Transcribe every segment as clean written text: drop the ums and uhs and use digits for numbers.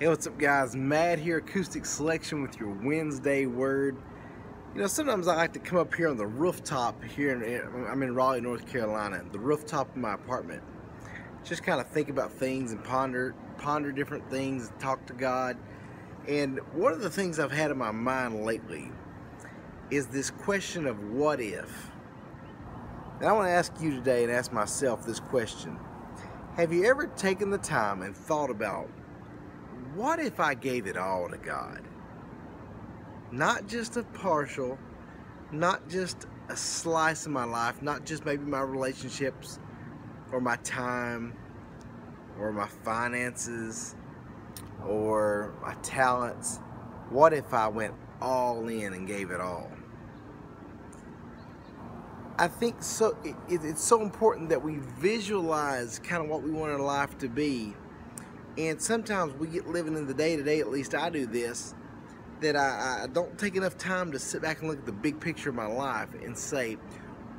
Hey, what's up, guys? Matt here, Acoustic Selection with your Wednesday word. You know, sometimes I like to come up here on the rooftop here. I'm in Raleigh, North Carolina, the rooftop of my apartment. Just kind of think about things and ponder different things, talk to God. And one of the things I've had in my mind lately is this question of what if. And I want to ask you today and ask myself this question. Have you ever taken the time and thought about, what if I gave it all to God? Not just a partial, not just a slice of my life, not just maybe my relationships or my time or my finances or my talents. What if I went all in and gave it all? I think so. It's so important that we visualize kind of what we want our life to be. And sometimes we get living in the day-to-day, at least I do this, that I don't take enough time to sit back and look at the big picture of my life and say,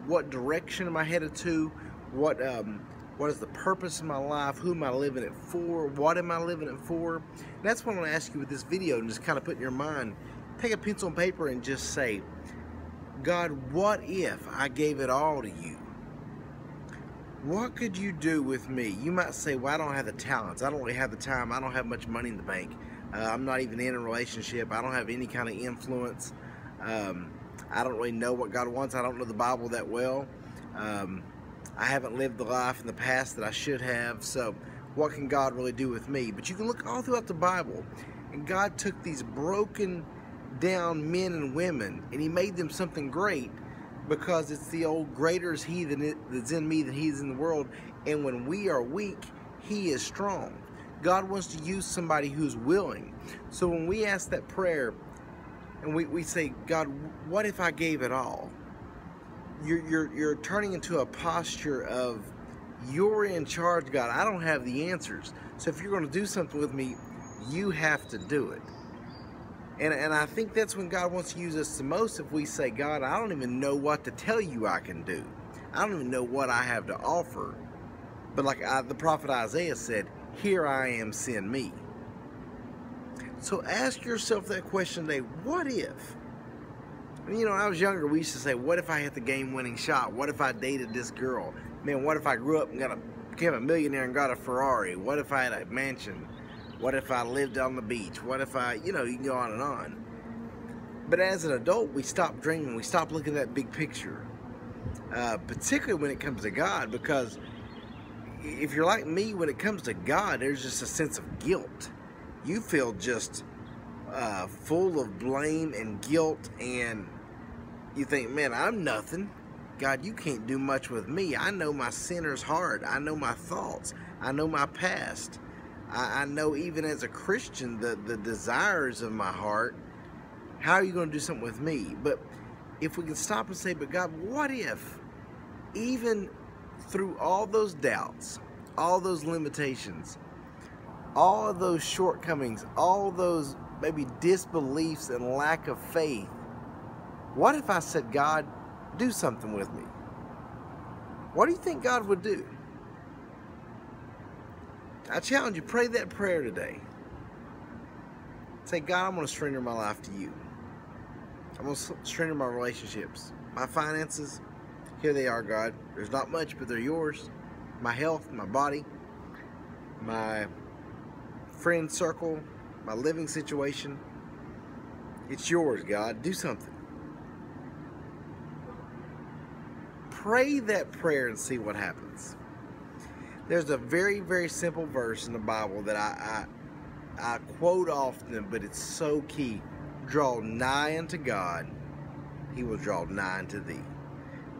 what direction am I headed to? What is the purpose of my life? Who am I living it for? What am I living it for? And that's what I'm going to ask you with this video, and just kind of put in your mind, take a pencil and paper and just say, God, what if I gave it all to you? What could you do with me? You might say, well, I don't have the talents. I don't really have the time. I don't have much money in the bank. I'm not even in a relationship. I don't have any kind of influence. I don't really know what God wants. I don't know the Bible that well. I haven't lived the life in the past that I should have. So what can God really do with me? But you can look all throughout the Bible, and God took these broken down men and women, and He made them something great. Because it's the old, greater is He that's in me than He is in the world. And when we are weak, He is strong. God wants to use somebody who's willing. So when we ask that prayer and we say, God, what if I gave it all? You're turning into a posture of, you're in charge, God. I don't have the answers. So if you're going to do something with me, you have to do it. And I think that's when God wants to use us the most, if we say, God, I don't even know what to tell you I can do. I don't even know what I have to offer. But like the prophet Isaiah said, here I am, send me. So ask yourself that question today, what if? And, you know, when I was younger, we used to say, what if I hit the game-winning shot? What if I dated this girl? Man, what if I grew up and became a millionaire and got a Ferrari? What if I had a mansion? What if I lived on the beach? What if I, you can go on and on. But as an adult, we stop dreaming. We stop looking at that big picture, particularly when it comes to God, because if you're like me, when it comes to God, there's just a sense of guilt. You feel just full of blame and guilt, and you think, man, I'm nothing. God, you can't do much with me. I know my sinner's heart. I know my thoughts. I know my past. I know even as a Christian, the desires of my heart. How are you going to do something with me? But if we can stop and say, but God, what if, even through all those doubts, all those limitations, all of those shortcomings, all those maybe disbeliefs and lack of faith, what if I said, God, do something with me? What do you think God would do? I challenge you, pray that prayer today. Say, God, I'm going to surrender my life to you. I'm going to surrender my relationships. My finances, here they are, God. There's not much, but they're yours. My health, my body, my friend circle, my living situation. It's yours, God. Do something. Pray that prayer and see what happens. There's a very, very simple verse in the Bible that I quote often, but it's so key. Draw nigh unto God, He will draw nigh unto thee.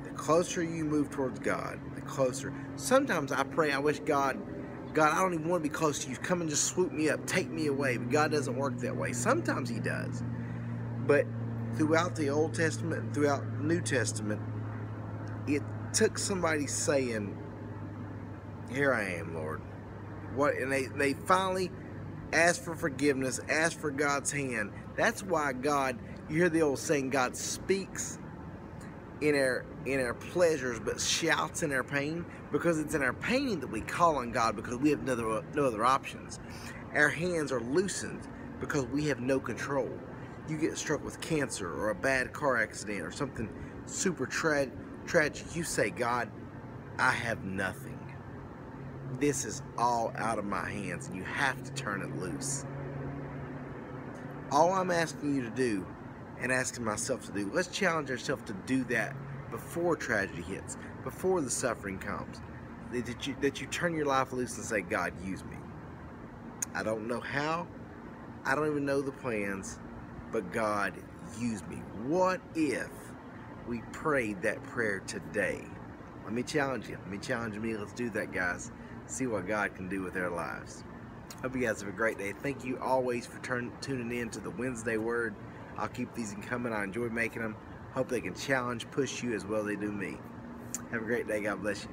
The closer you move towards God, the closer. Sometimes I pray, I wish God, I don't even want to be close to you. Come and just swoop me up, take me away. But God doesn't work that way. Sometimes He does. But throughout the Old Testament and throughout the New Testament, it took somebody saying, here I am, Lord. And they finally asked for forgiveness, asked for God's hand. That's why God, you hear the old saying, God speaks in our pleasures, but shouts in our pain, because it's in our pain that we call on God, because we have no other options. Our hands are loosened because we have no control. You get struck with cancer or a bad car accident or something super tragic. You say, God, I have nothing. This is all out of my hands, and you have to turn it loose. All I'm asking you to do, and asking myself to do, let's challenge ourselves to do that before tragedy hits, before the suffering comes. That you turn your life loose and say, God, use me. I don't know how, I don't even know the plans, but God, use me. What if we prayed that prayer today? Let me challenge you. Let me challenge me. Let's do that, guys. See what God can do with our lives. Hope you guys have a great day. Thank you always for tuning in to the Wednesday Word. I'll keep these coming. I enjoy making them. Hope they can challenge, push you as well as they do me. Have a great day. God bless you.